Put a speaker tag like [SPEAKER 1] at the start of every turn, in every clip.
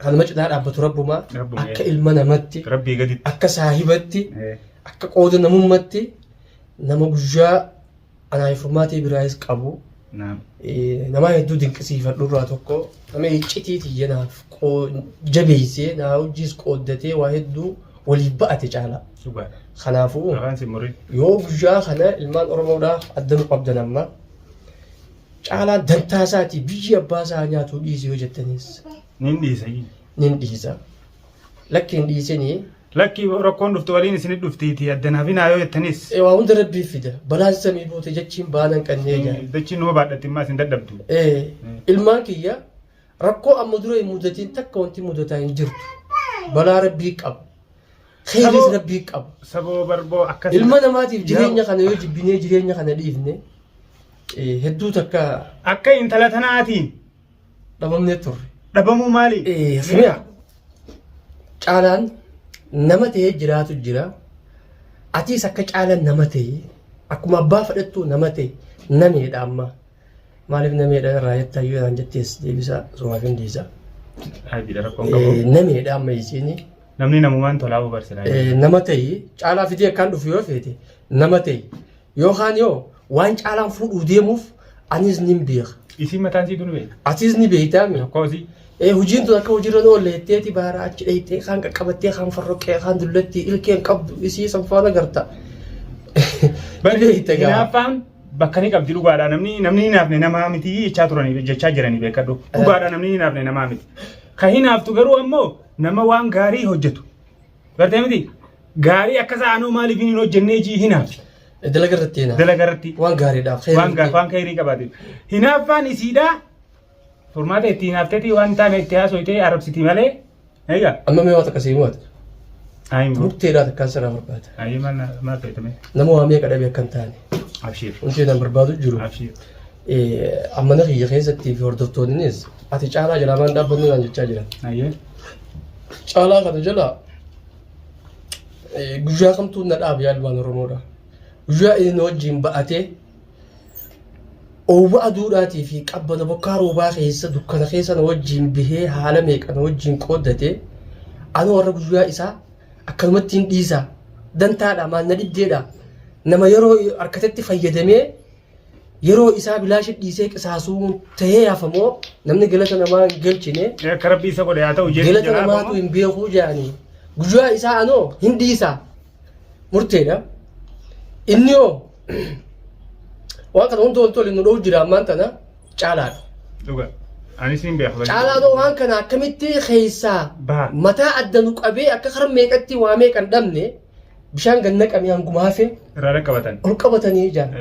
[SPEAKER 1] kan macdaa dhaabbatu rabbuma akka ilma namatti
[SPEAKER 2] rabbii gadi
[SPEAKER 1] akka saahibatti akka qooda namummatti nama guyyaa anaa furmaatee biraayis qabu nama hedduu dinqisiifadhu irraa tokko nama iccitiiti janaaf jabeessee naa hojiis qooddatee waa hedduu waliif ba'ate caala. Kanaafuu yoo guyyaa kana ilmaan Oromoodhaaf addanu qabdan amma caalaa dantaa isaatii biyyi abbaa isaa nyaatu dhiisee yoo jettanis. Nin dhiisa. Lakki hin dhiisinii.
[SPEAKER 2] Lakki rakkoon dhuftu waliin isin dhuftiiti addanaaf hin haayoo jettanis.
[SPEAKER 1] Waa hunda rabbii fida. Balaan samii boote jechiin baanan qannee jira.
[SPEAKER 2] Dachiin numa baadhatti immaa isin dadhabdu.
[SPEAKER 1] Ilmaan kiyya rakkoo amma dura hin mudatiin takka wanti mudataa hin jirtu. Balaa rabbii qabu. Khayris rabbii qabu.
[SPEAKER 2] Saboo barboo akkas.
[SPEAKER 1] Ilma namaatiif jireenya kana yoo jibbinee jireenya kana dhiifne hedduu takka.
[SPEAKER 2] Akka intala tanaatiin.
[SPEAKER 1] Dhabamnee turre.
[SPEAKER 2] Dhabamuu maali?
[SPEAKER 1] Simiyaa. Caalaan nama ta'ee jiraatu jira. Atiis akka caalaan nama ta'ee akkuma abbaa fudhattu nama ta'e nameedha amma. Maaliif nameedha irraa jettaayyuu naan jettees deebisaa sumaaf hin dhiisa. Nameedha amma isiini.
[SPEAKER 2] Namni namumaan tolaa'uu barsiisaa.
[SPEAKER 1] Nama ta'e caalaa fidee akkaan dhufu yoo feete nama ta'e yookaan yoo waan caalaan fuudhuu deemuuf anis ni beeka.
[SPEAKER 2] Isin mataan sii dunu beeka.
[SPEAKER 1] Atis ni beektaami.
[SPEAKER 2] Akkoosi.
[SPEAKER 1] Hojiin tun akka hojiirra oolleetteeti baara achi dheeytee kan qaqqabattee kan farroqee kan dullatti ilkeen qabdu isii sanfaana garta.
[SPEAKER 2] Hinaaffaan bakka ni qabdi dhugaadha namni hinaafne namaa miti jechaa turanii jechaa jiranii beekadhu. Dhugaadha namni hinaafne namaa miti. Kan hinaaftu garuu ammoo nama waan gaarii hojjetu. Gartee miti gaarii akka sa'aanoo maaliif hin hojjennee jii hinaafti.
[SPEAKER 1] Dalagarratti hinaaf.
[SPEAKER 2] Dalagarratti.
[SPEAKER 1] Waan gaariidhaaf.
[SPEAKER 2] Waan khayrii qabaate. Hinaaffaan isiidhaa. Furmaata itti hinaafteeti waan taane itti haasoytee arrabsiti malee. Egaa.
[SPEAKER 1] Amma mee waan akkasii mu'ata.
[SPEAKER 2] Ayin bro.
[SPEAKER 1] Murteedhaa takkaan sirraa barbaada.
[SPEAKER 2] Ayin maal fayyadame.
[SPEAKER 1] Nama waa meeqa dhabee akkan taane.
[SPEAKER 2] Abshiir.
[SPEAKER 1] Wanti nan barbaadu jiru.
[SPEAKER 2] Abshiir.
[SPEAKER 1] Amma na kiyya keessatti fi hordoftoonnis ati caalaa jalaa maan dhaabbannu naan jechaa jiran.
[SPEAKER 2] Ayyee.
[SPEAKER 1] Caalaa kana jala guyyaa kamtuu na dhaabe yaalmaan Oromoodha. Guyyaa inni wajjin ba'atee Oba aduudhaatii fi qabbana bokkaa roobaa keessa dukkana keessa na wajjin bihee haala meeqa na wajjin qooddate ani warra guyyaa isaa akkanumatti hin dhiisa dantaadha maan na dhibdeedha nama yeroo harkatatti fayyadamee yeroo isaa bilaashi dhiisee qisaasuu ta'ee hafamoo namni galata namaa hin galchine
[SPEAKER 2] akka rabbii isa godhe haa ta'u
[SPEAKER 1] galata namaatu hin beekuu jedhanii guyyaa isaa anoo hin dhiisa murteedha inni yoo waan kana hundi wantoonni nu dhowwu jira ammaan tana caalaadha.
[SPEAKER 2] Dhugaa. Anis hin beeku.
[SPEAKER 1] Caalaadha waan kana akkamitti keessaa mataa adda nu qabee akka karaa meeqatti waa meeqan dhabne bishaan ganna qabee hanguma hafe.
[SPEAKER 2] Irraa qabatan.
[SPEAKER 1] Ol qabatanii ijaan.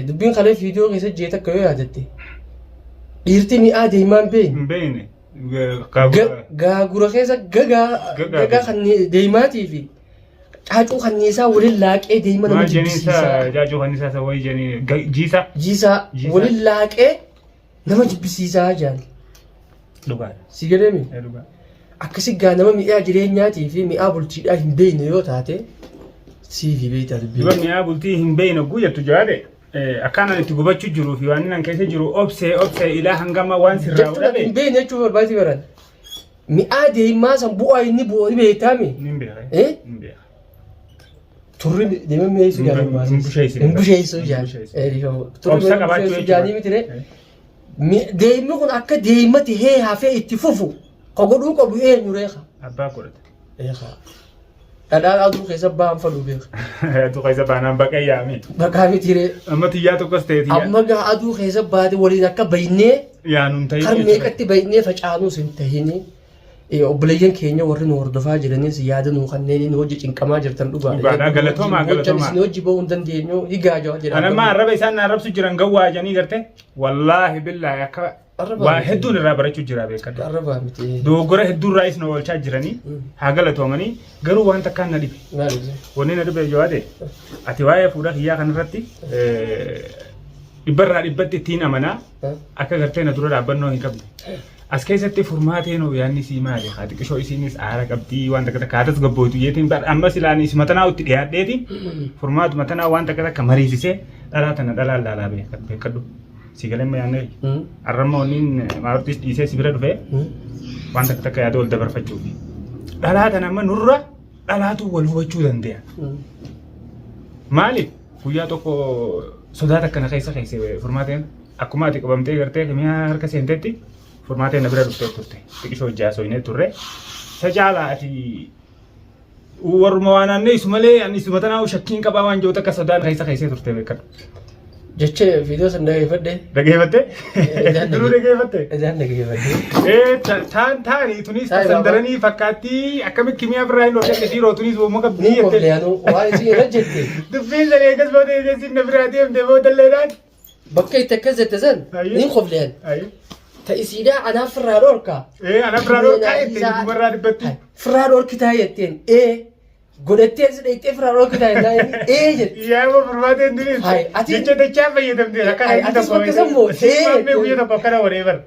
[SPEAKER 1] Dubbiin kalee viidiyoo keessa jee takka yoo yaadatte. Dhiirti mi'aa deemaan beeyne.
[SPEAKER 2] Hin beeyne.
[SPEAKER 1] Gaagura keessa gagaa kan deemaatii fi. Caacuu kanniisaa waliin laaqee deema nama jibbisiisa.
[SPEAKER 2] Caacuu kanniisaa isa wayii janii jiisa.
[SPEAKER 1] Jiisa waliin laaqee nama jibbisiisaa jaan.
[SPEAKER 2] Dhugaadha.
[SPEAKER 1] Si galeemi?
[SPEAKER 2] Dhugaa.
[SPEAKER 1] Akkasii gaa nama mi'aa jireenyaatii fi mi'aa bultiidhaa hin beeyne yoo taate siifi beeytaa dubbii.
[SPEAKER 2] Duba mi'aa bultii hin beeyne guyyattu jaade akkanaan itti gubachuu jiruu fi waan inni keessa jiru obsee ilaa hangama waan sirraa
[SPEAKER 1] dhabe. Hin beeyne jechuun barbaadii baran. Mi'aa deemaa san bu'aa inni bu'aa ni beeytaami?
[SPEAKER 2] Hin beeka. Hin beeka.
[SPEAKER 1] Turri deemee meeshaa jaalladhu. Hin busheessu jaalladhu. Turri busheessu jaalladhu mitire. Deemni kun akka deemati hee hafee itti fufu kogodhuu qabu eenyu reeqa.
[SPEAKER 2] Abbaa godhate.
[SPEAKER 1] Reeqa. Dhadhaan aduu keessa ba'an faduu beeka.
[SPEAKER 2] Aduu keessa baanaan baqee yaame.
[SPEAKER 1] Baqaa mitire.
[SPEAKER 2] Amma xiyyaa tokkos ta'e xiyyaa.
[SPEAKER 1] Amma gaa aduu keessa baate waliin akka baynee.
[SPEAKER 2] Yaanuun ta'e.
[SPEAKER 1] Kan meeqatti baynee facaanuus hin tahini. Obboleeyyan keenya warri nu hordofaa jiranis yaada nu kanneen hojii cinqamaa jirtan dhugaadha.
[SPEAKER 2] Dhugaadha galatoomaa galatoomaa.
[SPEAKER 1] Isin hojii ba'uu hin dandeenyu higaa jawaa jedhama.
[SPEAKER 2] Anammaa arraba isaan arrabsu jiran gawwaa janii garte wallaahi billaahi akka waa hedduun irraa barachuu jira beekadha.
[SPEAKER 1] Arrabaa miti.
[SPEAKER 2] Dogoggora hedduu irraa isna oolchaa jiranii haa galatoomanii garuu waan takkaan na dhibe. Wanni na dhibe jawaade ati waa'ee fuudhaa kiyyaa kanarratti dhibbarraa dhibbatti ittiin amanaa akka gartee na dura dhaabbannoo hin qabne. As keessatti furmaateen yaadni sii maali? Haati qishoo isiinis aara qabdii waan takka takka haatas gabbootu jeetiin amma silaanis matanaa itti dhiyaadheeti furmaatu matanaa waan takka takka mariisisee dhalaa tana dhalaan laalaa beekadhu. Si galee ma yaadne arramma waniin maartis dhiisee si bira dhufee Wanta takka yaada wal dabarfachuu fi dhalaata nama nurra dhalaatu wal hubachuu danda'a. Maaliif guyyaa tokko sodaata akkana keessa furmaateen akkuma ati qabamtee gartee mi'a harka seentetti furmaateen na bira dhuftee turte xiqqishoo jaasoinee turre isa caalaa ati warruma waan aanne isu malee ani isu matanaa shakkiin qabaa waan jiru takka sodaa keessa turte beekadhu.
[SPEAKER 1] Jecha viidiyoo san dhageeffadhe.
[SPEAKER 2] Dhageeffatte? Duruu dhageeffatte?
[SPEAKER 1] Ijaan dhageeffadhe.
[SPEAKER 2] Taani tunis sandaranii fakkaatti akkamitti kimiyaa biraa hin hojjette dhiiroo tunis wammoo qabdii
[SPEAKER 1] jette. Qofleyaanu waan isin irra jette.
[SPEAKER 2] Dubbiin san eegas boodee eegasin na biraa deemte boodalleedhaan.
[SPEAKER 1] Bakka itti akkas jette san niin qofleyan. Ta'isiidhaa anaaf firraa dhoorkaa.
[SPEAKER 2] Anaaf firraa dhoorkaa jettee dubarraa dhibbatti.
[SPEAKER 1] Firraa dhoorkitaa jetteen godhattee si dheettee firraa dhoorkitaa jetteen jette.
[SPEAKER 2] Yaa moo furmaateen dunis. Jecha dachaa fayyadamte akka inni
[SPEAKER 1] tokko. Atis bakka sammoo.
[SPEAKER 2] Maamee guyyaa tokko akkana waree bar.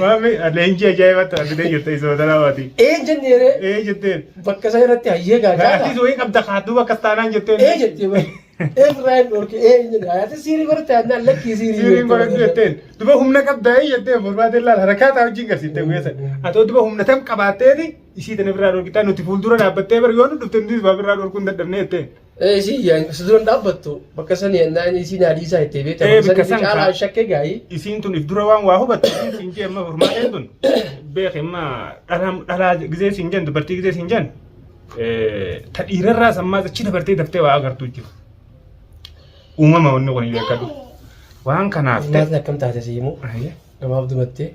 [SPEAKER 2] Maamee leenjii ajaa'ibatti argitee jirte isa wadanaa waati.
[SPEAKER 1] Jenneere.
[SPEAKER 2] Jetteen.
[SPEAKER 1] Bakka isaa irratti hayyee gaajaa.
[SPEAKER 2] Atis wayii qabda kaaduu bakka taanaan jetteen.
[SPEAKER 1] Jettee bari. Firraa dhoorkee atis siirii godhatte annaan lakkii siirii.
[SPEAKER 2] Siirii godhatte jetteen. Duba humna qabdaa jetteen furmaateen laal harkaataa wajjin garsiiftee guyyaa sana. Atoo duba humna tam qabaatteeti isii tana birraa dhoorkitaa nuti fuuldura dhaabbattee bari yoo nu dhufte nuti birraa dhoorkuun dadhabnee jetteen.
[SPEAKER 1] Si dura dhaabbattu bakka sani yennaan isiin adiisaa itti beektaa. Bakka sani caalaa shakkee gaa'ii.
[SPEAKER 2] Isiin tun if dura waan waa hubattu isiin jee amma furmaateen tun beekemma dhalaa gizee siin jen dubartii gizee siin jen ta dhiirarraa sammaa achi dabartee daftee waa agartuu jiru. Uumama wanni kun beekadhu. Waan kanaaf
[SPEAKER 1] ta'e. Maatni akkam taate siimu. Gamaaf dubattee.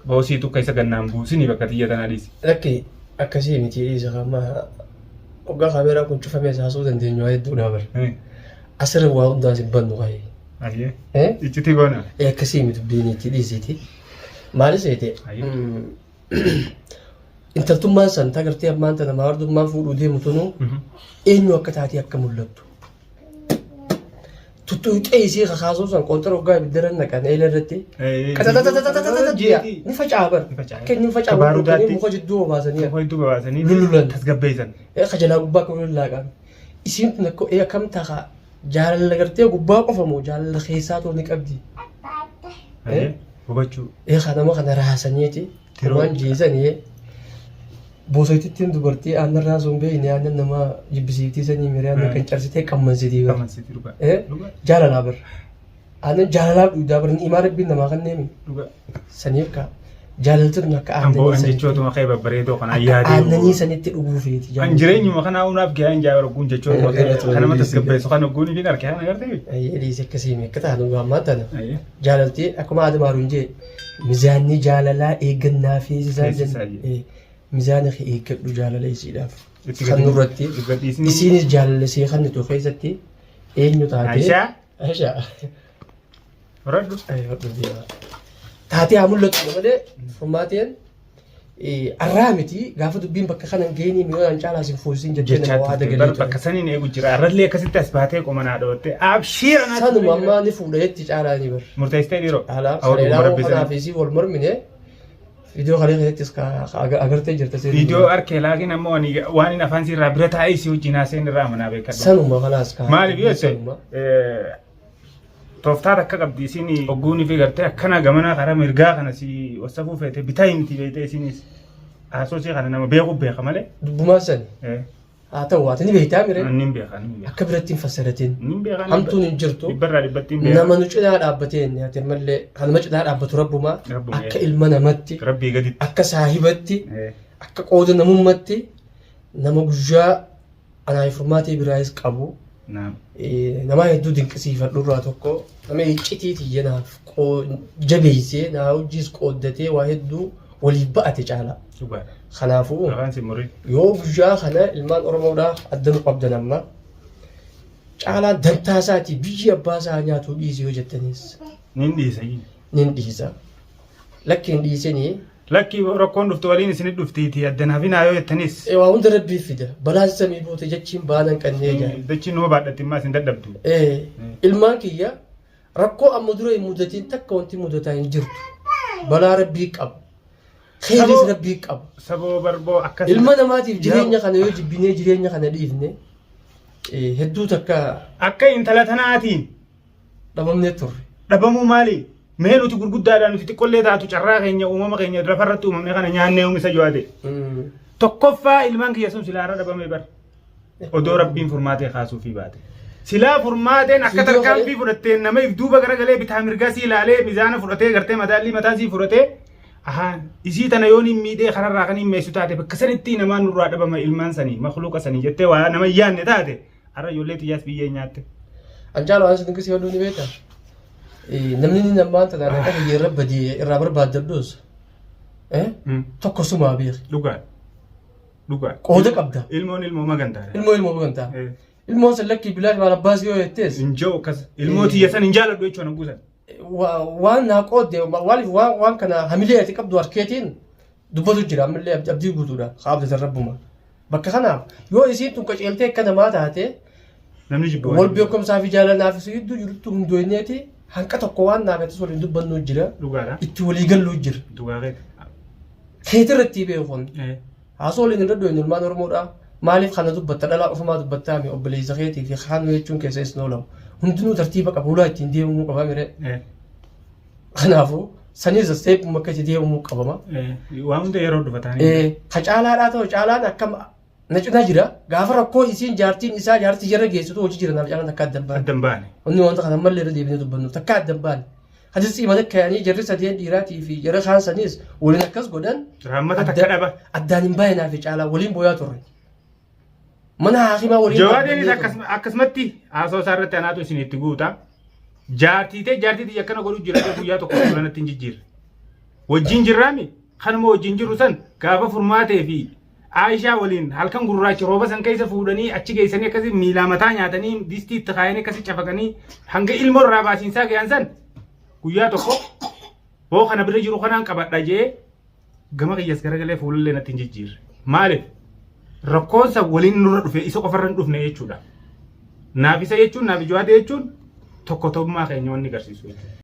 [SPEAKER 2] Boosiitu keessa gannaan buusini bakka xiyya tanaa dhiisi.
[SPEAKER 1] Lakkee akkasii miti dhiisa kamma waggaa kaameeraa kun cufamee saasuu dandeenyu waa hedduu dhaabara. Asirra waa hundaa si bannu qaayee.
[SPEAKER 2] Iccitii goona.
[SPEAKER 1] Akkasii miti biiniitti dhiisiti. Maalis eete intaltummaan san tagartee ammaan tana maardummaan fuudhuu deemu tunu eenyu akka taatee akka mul'attu. Tuttuuxee isii kakaasuu san qoonxara waggaa ibiddaran naqan eela irratti. Ni facaa bar. Akka inni facaa bar muka jidduu obaasanii.
[SPEAKER 2] Muka jidduu obaasanii.
[SPEAKER 1] Lululan.
[SPEAKER 2] Tasgabbeessan.
[SPEAKER 1] Kajalaa gubbaa kan lullaa qabu. Isiin kun akka akkam ta'a jaalala gartee gubbaa qofa moo jaalala keessaa tooni qabdi.
[SPEAKER 2] Hubachuu.
[SPEAKER 1] Nama kana raasaniiti. Waan jiisanii boosotittiin dubartii aannan sun beeyne aannan nama jibbisiiftii sanii miree aannan kan carsitee qammansitii bara.
[SPEAKER 2] Qammansitii dhugaa.
[SPEAKER 1] Jaalalaa bara. Aannan jaalalaaf dhugaa bara imaa rabbiin namaa kan neemi.
[SPEAKER 2] Dhugaa.
[SPEAKER 1] Saniif kaa jaalaltuun akka
[SPEAKER 2] aannanii sanitti. Jechootuma kee babbareedoo kana yaadee.
[SPEAKER 1] Aannanii sanitti dhuguu feeti.
[SPEAKER 2] An jireenyuma kana unaaf gaheen jaayoo ragguun jechootuma kana mata tasgabbeessu kan ragguun fi harkee kana agartee.
[SPEAKER 1] Dhiisee akkasii akka taanu ammaa tana. Jaalaltii akkuma aadamaa maaruun jee mizaanni jaalalaa eeggannaa fi mizaana eeggadhu jaalala isiidhaaf. Kan nurratti isiinis jaalala isii kan nuti keessatti eenyu taatee. Aishaa.
[SPEAKER 2] Horadhu.
[SPEAKER 1] Taatee haa mul'atu malee furmaateen arraa miti gaafa dubbiin bakka kana geenii mi'oodhaan caalaa sin fuusiin jettee nama waa dagalee.
[SPEAKER 2] Bakka saniin eegu jira. Arrallee akkasitti as baatee qomanaa dhawwattee abshiira naatti.
[SPEAKER 1] Sanuma ammaa ni fuudha jetti caalaa ni bar.
[SPEAKER 2] Murteessitee dhiiroo.
[SPEAKER 1] Haala sareedhaa kanaaf isii wal mormine. Video kali keessattis agartee jirta.
[SPEAKER 2] Video arkee laakiin ammoo waan inni afaan sirraa bira taa'ee isii wajjin haaseen irraa manaa beekadha.
[SPEAKER 1] Sanuma kanaas kaa.
[SPEAKER 2] Maaliif jette tooftaat akka qabdi isiin ogguunii fi gartee akkana gamana karaa mirgaa kana si wasafuu feete bitaa himti beekte isiinis haasosii kana nama beekuu beeka malee.
[SPEAKER 1] Dubbumaan sani. Haa ta'u waati ni beektaa miree.
[SPEAKER 2] Ni beeka.
[SPEAKER 1] Akka biratti hin fassaratiin.
[SPEAKER 2] Ni beeka.
[SPEAKER 1] Hamtuun hin jirtu.
[SPEAKER 2] Dhibbarraa dhibbatti hin beeka.
[SPEAKER 1] Nama nu cinaa dhaabbatee inni ati mallee kanuma cinaa dhaabbatu rabbumaa akka ilma namatti.
[SPEAKER 2] Rabbii gaditti.
[SPEAKER 1] Akka saahibatti. Akka qooda namummatti nama guyyaa anaa furmaatee biraayis qabu. Nama hedduu dinqisiifadhu irraa tokko nama iccitiiti janaaf jabeessee naa hojiis qooddatee waa hedduu waliif ba'ate caala. Kanaafuu yoo guyyaa kana ilmaan Oromoodhaaf adda nu qabdan amma caalaa dantaa isaatii biyyi abbaa isaa nyaatu dhiisii yoo jettanis.
[SPEAKER 2] Nin dhiisa.
[SPEAKER 1] Nin dhiisa. Lakki hin dhiisinii.
[SPEAKER 2] Lakki rakkoon dhuftu waliin isin dhuftiiti addanaaf naa yoo jettanis.
[SPEAKER 1] Waa hunda rabbii fida balaan samii boote jechiin baanan qannee jaa.
[SPEAKER 2] Dachiin nama baadhatti immaa isin dadhabdu.
[SPEAKER 1] Ilmaan kiyya rakkoo amma dura hin mudatiin takka wanti mudataa hin jirtu. Balaa rabbii qabu. Kheyris rabbii qabu.
[SPEAKER 2] Saboo barboo akkasii.
[SPEAKER 1] Ilma namaatiif jireenya kana yoo jibbinee jireenya kana dhiifne hedduu takka.
[SPEAKER 2] Akka intala tanaatiin.
[SPEAKER 1] Dhabamnee turre.
[SPEAKER 2] Dhabamuu maali? Mee nuti gurguddaadhaan nuti xiqqollee taatu carraa keenya uumama keenya lafarratti uumamne kana nyaannee uumisa jawaade. Tokkoffaa ilmaan kiyya sun silaa irra dhabamee bar. Odoo rabbiin furmaatee kaasuu fi baate. Silaa furmaateen akka tarkaanfii fudhatteen nama if duuba garagalee bitaa mirgaa si ilaalee mizaana fudhatee gartee madaallii mataa si fudhatee ahaan isii tana yoon hin miidhee kararraa kan hin meessu taate bakka sanitti namaan nurraa dhabama ilmaan sanii makluuqa sanii jettee waa nama yaanne taate har'a ijoollee xiyyaas biyyee nyaatte.
[SPEAKER 1] Anjaaloo waan isin kisii hodhuu ni beektaa? Namni ni namaan tanaan akka biyya irra badii irraa barbaadadhuus tokko sumaa beeki.
[SPEAKER 2] Dhugaadha. Dhugaadha.
[SPEAKER 1] Qooda qabda.
[SPEAKER 2] Ilmoo magantaa.
[SPEAKER 1] Ilmoo magantaa. Ilmoon san lakkii bilaa waan abbaas yoo jettees.
[SPEAKER 2] Injoo akkas ilmoo tiyya san hin jaaladhu jechuun hanguusan.
[SPEAKER 1] Waan naa qoodde waan kana hamilee ati qabdu harkeetiin dubbatu jira ammallee abdii guutuudha qaabdatan rabbuma. Bakka kanaaf yoo isiin tun qaceeltee akka namaa taate
[SPEAKER 2] namni jibba
[SPEAKER 1] wal beekumsaa fi jaalanaaf isu hedduu jirutti hundooyneeti hanqa tokko waan naafatis waliin dubbannu jira.
[SPEAKER 2] Dhugaadha.
[SPEAKER 1] Itti walii galluu jira.
[SPEAKER 2] Dhugaadha.
[SPEAKER 1] Keetirratti beekuun. Haasoo waliin irra dhoyin ilmaan Oromoodhaa. Maaliif kana dubbatta dhalaa ofumaa dubbattaa mi obboleessa keetii fi kaanuu jechuun keessa is noolamu. Hundinuu tartiiba qaba ulaa ittiin deemuu qaba mire. Kanaafuu sanis steepuma akka itti deemuu qabama.
[SPEAKER 2] Waan hunda yeroo dubbatanii.
[SPEAKER 1] Ka caalaadhaa ta'u caalaan akkam na cinaa jira gaafa rakkoo isiin jaartiin isaa jaartii jara geessitu hojii jira naaf caalaan takka addan baane.
[SPEAKER 2] Addan baane.
[SPEAKER 1] Inni wanta kana mallee irra deebinee dubbannu takka addan baane. Hadis imala kaanii jarri sadeen dhiiraatii fi jara kaan sanis waliin akkas godhan.
[SPEAKER 2] Raammata takka dhaba.
[SPEAKER 1] Addaan hin baay'inaa fi caalaa waliin booyaa turre. Mana hakimaa waliin
[SPEAKER 2] jawaadeenis akkasumatti haasoo isaa irratti anaatu isin itti guuta. Jaartiitii akkana godhu jira guyyaa tokko fuulanatti hin jijjiirre. Wajjin jirraami kanuma wajjin jiru san gaafa furmaatee fi Aishaa waliin halkan gurraacha rooba san keessa fuudhanii achi geessanii akkasii miilaa mataa nyaatanii distii itti kaayanii akkasii cafaqanii hanga ilmoo irraa baasiinsaa ga'an san guyyaa tokko hoo kana bira jiru kanaan qabadha jee gama kiyyas garagalee fuulallee natti hin jijjiirre. Maaliif? Rakkoonsa waliin nurra dhufe isa qofarra hin dhufne jechuudha. Naaf isa jechuun naaf jawaadee jechuun tokko ta'ummaa keenya wanni agarsiisu jechuudha.